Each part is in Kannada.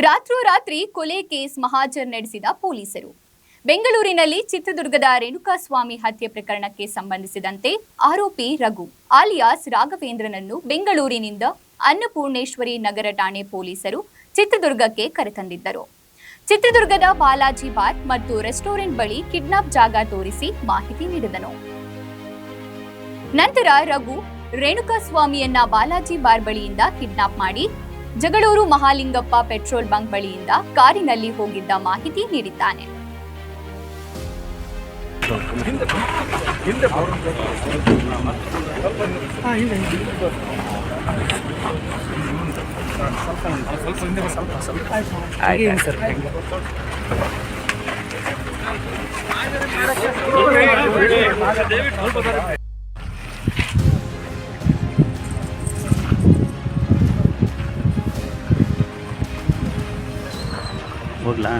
ರಾತ್ರೋರಾತ್ರಿ ಕೊಲೆ ಕೇಸ್ ಮಹಾಜರ್ ನಡೆಸಿದ ಪೊಲೀಸರು. ಬೆಂಗಳೂರಿನಲ್ಲಿ ಚಿತ್ರದುರ್ಗದ ರೇಣುಕಾಸ್ವಾಮಿ ಹತ್ಯೆ ಪ್ರಕರಣಕ್ಕೆ ಸಂಬಂಧಿಸಿದಂತೆ ಆರೋಪಿ ರಘು ಆಲಿಯಾಸ್ ರಾಘವೇಂದ್ರನನ್ನು ಬೆಂಗಳೂರಿನಿಂದ ಅನ್ನಪೂರ್ಣೇಶ್ವರಿ ನಗರ ಠಾಣೆ ಪೊಲೀಸರು ಚಿತ್ರದುರ್ಗಕ್ಕೆ ಕರೆತಂದಿದ್ದರು. ಚಿತ್ರದುರ್ಗದ ಬಾಲಾಜಿ ಬಾರ್ ಮತ್ತು ರೆಸ್ಟೋರೆಂಟ್ ಬಳಿ ಕಿಡ್ನಾಪ್ ಜಾಗ ತೋರಿಸಿ ಮಾಹಿತಿ ನೀಡಿದನು. ನಂತರ ರಘು ರೇಣುಕಾಸ್ವಾಮಿಯನ್ನ ಬಾಲಾಜಿ ಬಾರ್ ಬಳಿಯಿಂದ ಕಿಡ್ನಾಪ್ ಮಾಡಿ ಜಗಳೂರು ಮಹಾಲಿಂಗಪ್ಪ ಪೆಟ್ರೋಲ್ ಬಂಕ್ ಬಳಿಯಿಂದ ಕಾರಿನಲ್ಲಿ ಹೋಗಿದ್ದ ಮಾಹಿತಿ ನೀಡಿದ್ದಾನೆ. ಹೋಗ್ಲಾ?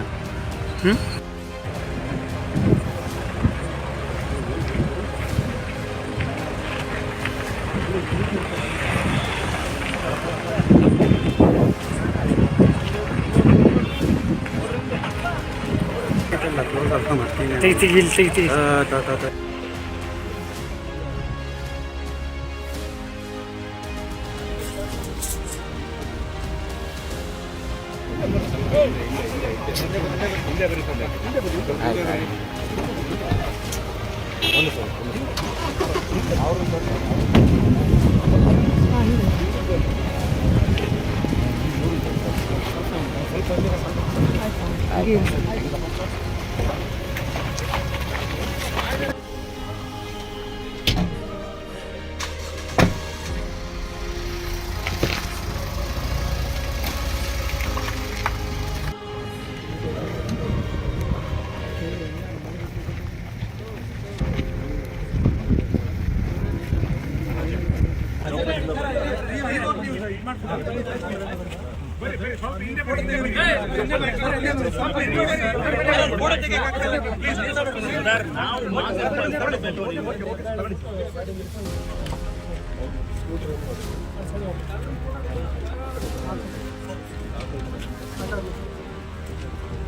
ತೆಗಿ